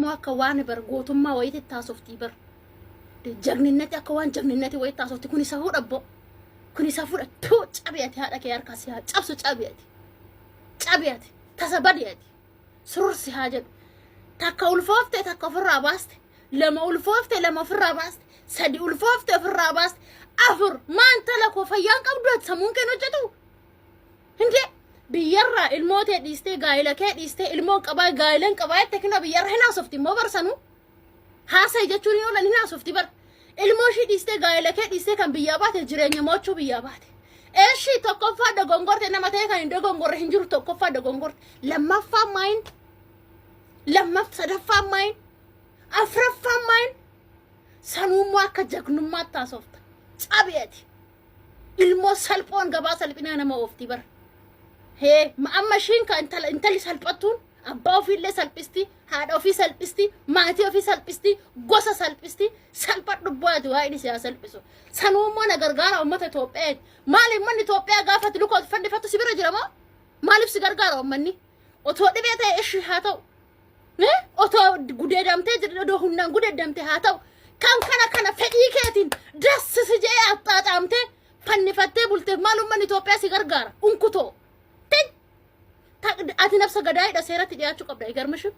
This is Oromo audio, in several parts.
immoo akka waan bargootummaa wayiti taasoftii bar jagninnati akka waan jagninnati wayiti taasofti kun isa fudhabbo kun isa fudhattu cabiyati haadha kee harkaa si haa cabsu cabiyati tasabadiyati sursi haa jedhu takka ulfoofte takka ofirraa baaste lama ulfoofte lama ofirraa baaste sadi ulfoofte ofirraa baaste afur maanta lakoo fayyaan qabdu samuun kee hojjetu hindi biyarra ilmootee dhiistee gaa'ela kee dhiistee ilmoon qabaa gaa'ilan qabaa itti kina biyarra hin haasofti immoo barsanu haasa'e jechuun yoo lan hin haasofti bar ilmoo ishii dhiistee gaa'ela kee dhiistee kan biyyaa baate jireenya mochuu biyyaa baate eeshi tokkoffaa dogongorte nama ta'e kan hin dogongorre hin jiru tokkoffaa dogongorte lammaffaa maayin sadaffaa maayin afraffaa maayin sanuummoo akka jagnummaatti taasofta cabiyati ilmoo salphoon gabaa salphinaa nama oofti bar hee amma ishiin ka intalli salphattuun abbaa ofiillee salphisti haadha ofii salphisti maatii ofii salphisti gosa salphisti salphadhu booti waa inni siyaa salphisu sanuummoo na gargaara uummata Itoophiyaa maaliif manni Itoophiyaa gaafatti luka fannifatu si bira jira moo maaliif si gargaara uummanni otoo dhibee ta'e ishii haa ta'u otoo gudeedamtee jirti odoo hundaan gudeedamtee haa ta'u kan kana fedhii keetiin dassisi jee axxaaxaamtee fannifattee bulteef maal uummanni Itoophiyaa si gargaara unkutoo ati nafsa gadaayidha seeratti dhiyaachuu qabda egarmishu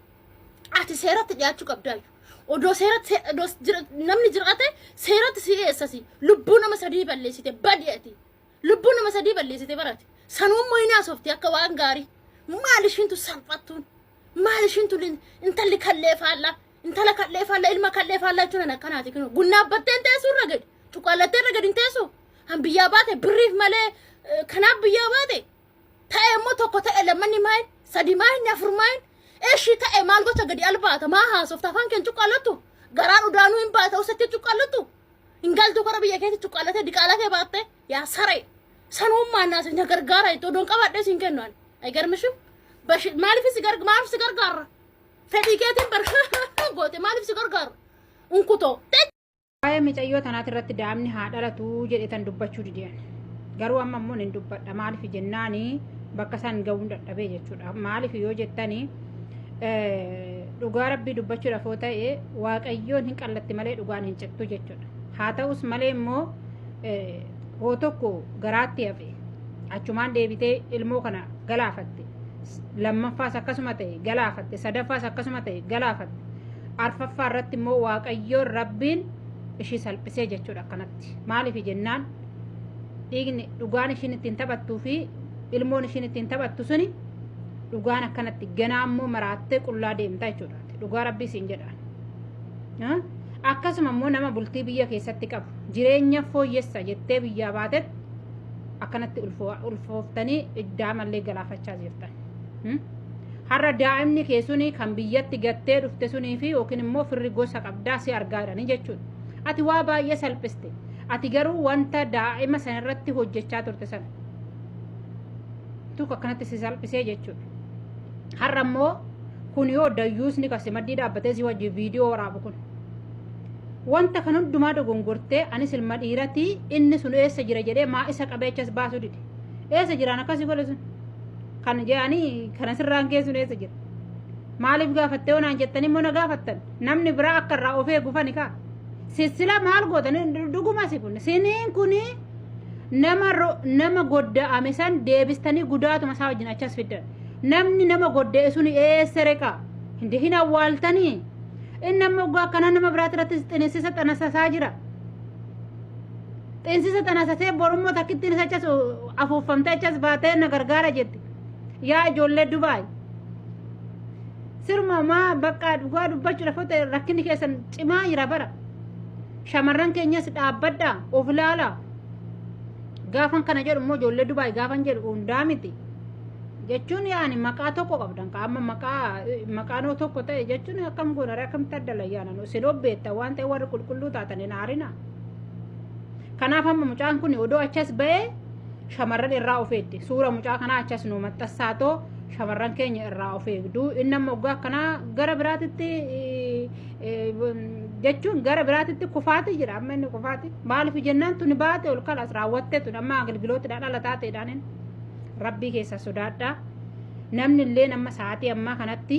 ati seeratti dhiyaachuu qabda odoo seeratti namni jiraate seeratti si eessasi lubbuu nama sadii balleessite badi'ati lubbuu nama sadii balleessite barate sanuummoo hin haasofti akka waan gaarii maal ishiintu salphattuun maal ishiintu intalli intala kalleefaallaa ilma kalleefaallaa jechuun akkanaati kinu gunnaabbatteen teessuu irra gadi cuqaallattee irra gadi hin teessu han biyyaa baate birriif malee kanaaf biyyaa baate ta'e immoo tokko ta'e lammanni maayin sadi maayin afur maayin eeshi ta'e maal gocha gadi albaata maa haasofta afaan keen cuqqaallattu garaan udaanuu hin baata usatti cuqqaallattu hin galtu kara biyya keetti cuqqaallatee diqaalaa kee baatte yaa saree sanuummaan naas na gargaara itti odoon qabaadhee siin kennuan egarmishu maaliif si gargaara fedhii keetiin bar goote maaliif si gargaara unkutoo waa'ee micayyoo tanaati irratti daa'imni haa dhalatu jedhetan dubbachuu didiyan garuu amma immoo hin dubbadha maaliif jennaanii bakka isaan ga'uun dadhabee jechuudha maaliif yoo jettanii dhugaa rabbii dubbachuudhaaf yoo ta'e waaqayyoon hin qallatti malee dhugaan hin cittu jechuudha haa ta'us malee immoo hoo tokko garaatti hafe achumaan deebitee ilmoo kana galaafatte lammaffaas akkasuma ta'e galaafatte sadaffaas akkasuma ta'e galaafatte arfaffaa irratti immoo waaqayyoon rabbiin ishii salphisee jechuudha akkanatti maaliif jennaan dhiigni dhugaan ishiin ittiin taphattuu fi ilmoon ishiin ittiin taphattu suni dhugaan akkanatti ganaa immoo maraattee qullaa deemta jechuudha dhugaa rabbii siin jedhaan akkasuma immoo nama bultii biyya keessatti qabu jireenya fooyyessa jettee biyyaa baatetti akkanatti ulfooftanii iddaa mallee galaafachaa jirtan har'a daa'imni kee suni kan biyyatti gattee dhufte sunii fi yookiin immoo firri gosa qabdaa si argaa jiranii jechuudha ati waa baay'ee salphiste ati garuu wanta daa'ima sana irratti hojjechaa turte sana tuuka akkanatti si salphisee jechuudha har'a immoo kun yoo dayyuusni kasi maddii dhaabbatee si wajji viidiyoo waraabu kun wanta kan hundumaa dogongortee anis ilma dhiiratii inni sun eessa jira jedhee maa isa qabeechas baasuu dide eessa jiraan akkasii godhe sun kan jedhanii kana sirraan keessu eessa jira maaliif gaafattee onaan jettanii immoo na gaafattan namni biraa akka irraa of eegufani kaa sisila maal gootanii dhuguma si kun siniin kuni nama godda'ame san deebistanii gudaatuma isaa wajjin achas fiddan namni nama godda'e suni eessa reqa hindi hin awwaaltanii inni amma ugaa kana nama biraati irratti xinsisa xanasasaa jira xinsisa xanasasee borummoo takkittiin isa achas afuuffamtee achas baatee na gargaara jetti yaa ijoollee Dubaay sirma maa bakka dhugaa dubbachuudhaaf rakkinni keessan cimaa jira bara shamarran keenyas dhaabbadhaa of ilaalaa gaafan kana jedhu immoo ijoollee Dubaay gaafan jedhu hundaa miti jechuun yaani maqaa tokko qabdan qaama maqaanoo tokko ta'e jechuun akkam goonare akkamitti addala yaana si dhobbeetta waan ta'e warri qulqulluu taatan hin aarina kanaaf amma mucaan kun odoo achas ba'ee shamarran irraa of eegde suura mucaa kanaa achas nu maxxansaatoo shamarran keenya irraa of eegdu inni amma ogaa kanaa gara biraatitti jechuun gara biraatitti kufaati jira amma inni kufaati maaliif jennaan tuni baate ol kalas raawwatte tun amma agalgilooti dhala taateedhaan rabbii keessa sodaadhaa namni illee amma sa'aatii ammaa kanatti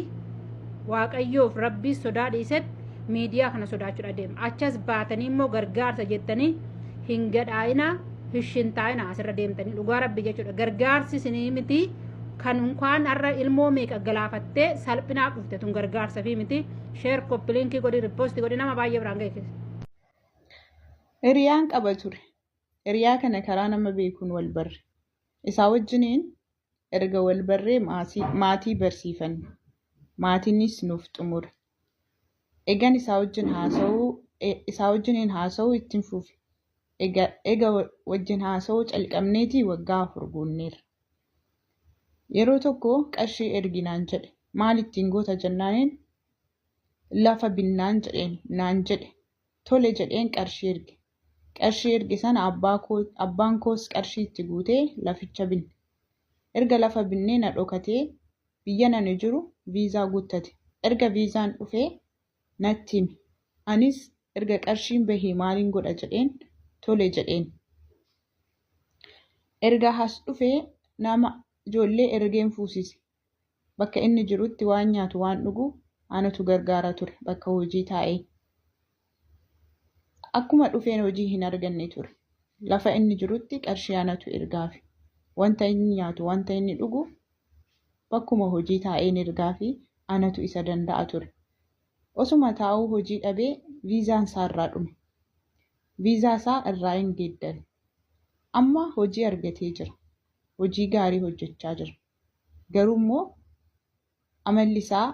waaqayyoof rabbii sodaa dhiisetti miidiyaa kana sodaachuudha deema. Achas baatanii immoo gargaarsa jettanii hin gadhaa'inaa hin taa'inaa asirra deemtanii dhugaa rabbi jechuudha. Gargaarsi isinii miti kan unkaan har'a ilmoo meeqa galaafattee salphinaaf dhufte tun gargaarsa fi miti. Sheer koppiliinkii godhi riippoostii godhi nama baay'ee biraan ga'e keessa. Hiriyaan qaba ture. Hiriyaa kana karaa nama beekuun wal barre. Isaa wajjiniin erga wal barree maatii barsiifanne. Maatiinis nuuf xumure. Egan isaa wajjiniin haasa'uu ittiin fuufe. Ega wajjin haasa'uu calqabneetii waggaa 4 guunneerra. Yeroo tokko qarshii erginaan jedhe. Maal ittiin goota jennaaniin lafa binnaan jedheen naan jedhe. Tole jedheen qarshii erge. Qarshii erge sana abbaan koos qarshii itti guutee laficha binne. Erga lafa binnee na dhokatee biyya nani jiru viizaa guuttate. Erga viizaan dhufee natti hime. Anis erga qarshiin bahee maaliin godha jedheen tole jedheen. Erga has dhufee nama ijoollee ergeen fuusise. Bakka inni jirutti waan nyaatu waan dhugu anatu gargaara ture bakka hojii taa'ee. Akkuma dhufeen hojii hin arganne ture. Lafa inni jirutti qarshii anatu ergaafi. Wanta inni nyaatu wanta inni dhugu bakkuma hojii taa'een ergaafi anatu isa danda'a ture. Osuma taa'uu hojii dhabee viizaan isaa irraa dhume. Viizaa isaa irraa hin geeddare. Amma hojii argatee jira. Hojii gaarii hojjechaa jira. Garuu immoo amalli isaa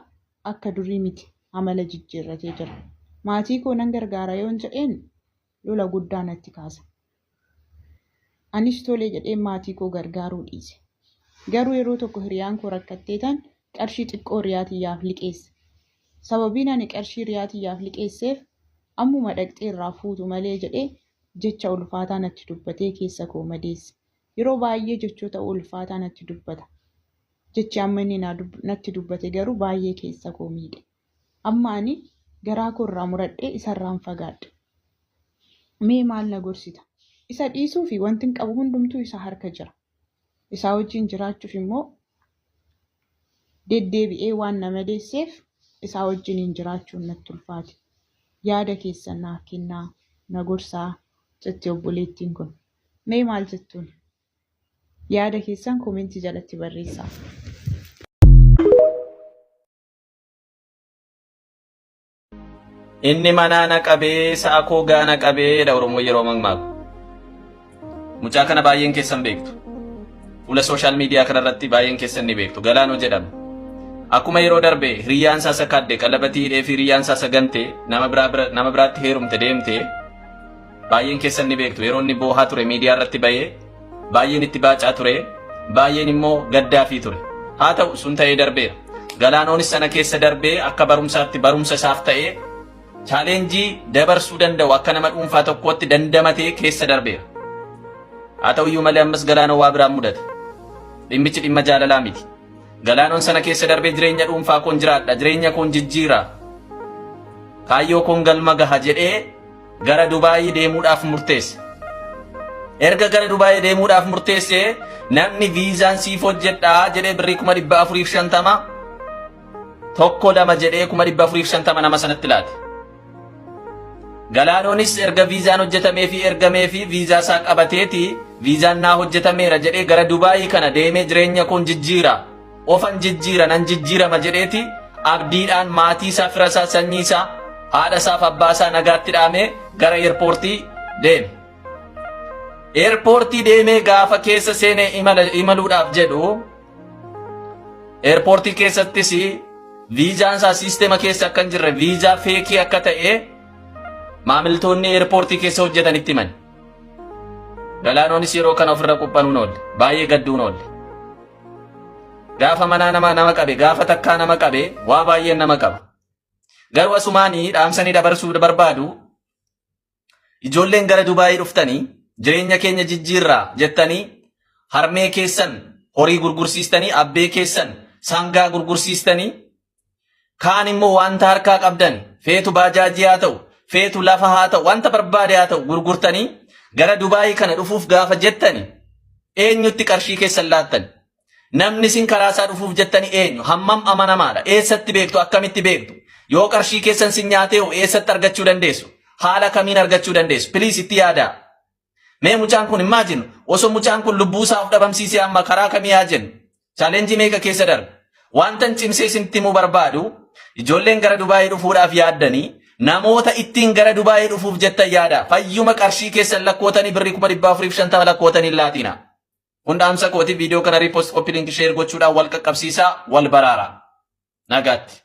akka durii miti. Amala jijjiirratee jira. Maatii koo nan gargaara yoon jedheen lola guddaa natti kaasa. Anis tole jedheen maatii koo gargaaruu dhiise. Garuu yeroo tokko hiriyaan koo rakkatteetan qarshii xiqqoo riyaatiyyaaf liqeesse. Sababiin ani qarshii riyaatiyyaaf liqeesseef ammuma dhaqxee irraa fuutu malee jedhee jecha ulfaataa natti dubbatee keessa koo madeesse. Yeroo baay'ee jechoota ulfaataa natti dubbata. Jechi amma inni natti dubbate garuu baay'ee keessa koo miidhe. Amma ani garaa koo irraa muradhee isarraan fagaadhe. Mee maal na gorsita? Isa dhiisuu fi wanti hin qabu hundumtuu isa harka jira. Isaa wajjin jiraachuuf immoo deddeebi'ee waan na madeesseef isaa wajjin jiraachuun natti ulfaate. Yaada keessan naaf kennaa na gorsaa jettee obboleettiin kun. Mee maal jettuun? Yaada keessan koomentii jalatti barreessaa. Inni manana qabee sa'a koo gaana qabee dha Oromoo yeroo mammaakuu. Mucaa kana baay'een keessan beektu. Fuula sooshaal miidiyaa kanarratti baay'een keessan ni beektu. Galaanoo jedhama. Akkuma yeroo darbe hiriyyaan isaa sakadde qalabatii hidhee fi hiriyyaan isaa sagante nama biraatti heerumte deemte baay'een keessan ni beektu. Yeroo inni boohaa ture miidiyaa irratti bahee baay'een itti baacaa ture baay'een immoo gaddaafii ture. Haa ta'u sun ta'ee darbeera. Galaanoonis sana keessa darbee akka barumsaatti barumsa isaaf ta'ee chaalenjii dabarsuu danda'u akka nama dhuunfaa tokkootti dandamatee keessa darbeera. Haa ta'u iyyuu malee ammas Galaanoo waa biraan mudate. Dhimmichi dhimma jaalalaa miti. Galaanoon sana keessa darbee jireenya dhuunfaa koon jiraadha, jireenya koon jijjiira. Kaayyoo koon galma gaha jedhee gara Dubaayii deemuudhaaf murteesse. Erga gara Dubaayii deemuudhaaf murteesse namni viizaan siif hojjedhaa jedhee birrii 450 tokko lama jedhee 450 nama sanatti laate. Galaanoonis erga viizaan hojjetamee fi ergamee fi viizaa isaa qabateeti viizaan naa hojjetameera jedhee gara Dubaayii kana deemee jireenya koon jijjiira. Ofan jijjiira nan jijjiirama jedheeti abdiidhaan maatii isaa fira isaa sanyii isaa haadha isaa fi abbaa isaa nagaatti dhaamee gara eerpoortii deeme. Eerpoortii deemee gaafa keessa seenee imaluudhaaf jedhu eerpoortii keessattis viizaan isaa siistema keessa akka hin jirre viizaa feekii akka ta'e maamiltoonni eerpoortii keessa hojjetanitti himan. Galaanoonis yeroo kana ofirra quphanuun oolle baay'ee gadduun oolle. Gaafa manaa nama qabe gaafa takkaa nama qabe waa baay'een nama qaba. Garuu asumaanii dhaamsanii dabarsuu barbaadu ijoolleen gara Dubaayii dhuftanii jireenya keenya jijjiirraa jettanii harmee keessan horii gurgursiistanii abbee keessan sangaa gurgursiistanii kaan immoo wanta harkaa qabdan feetu baajaajii haa ta'u feetu lafa haa ta'u wanta barbaade haa ta'u gurgurtanii gara Dubaayii kana dhufuuf gaafa jettanii eenyutti qarshii keessan laattan? Namni isin karaa isaa dhufuuf jettanii eenyu? Hammam amanamaadha? Eessatti beektu? Akkamitti beektu? Yoo qarshii keessan sin nyaatee eessatti argachuu dandeessu? Haala kamiin argachuu dandeessu? Please itti yaadaa. Mee mucaan kun imagine osoo mucaan kun lubbuu isaa of dhabamsiisee amma karaa kamii haa jennu? Challenge meeqa keessa darbe? Wantan cimsee isinitti himuu barbaadu ijoolleen gara Dubaayii dhufuudhaaf yaaddanii namoota ittiin gara Dubaayii dhufuuf jettan yaada. Fayyuma qarshii keessan lakkootanii birrii 450 lakkootanii laatina. Hundaamsa kooti viidiyoo kana repost copy link share gochuudhaan wal qaqqabsiisaa wal baraara. Nagaatti.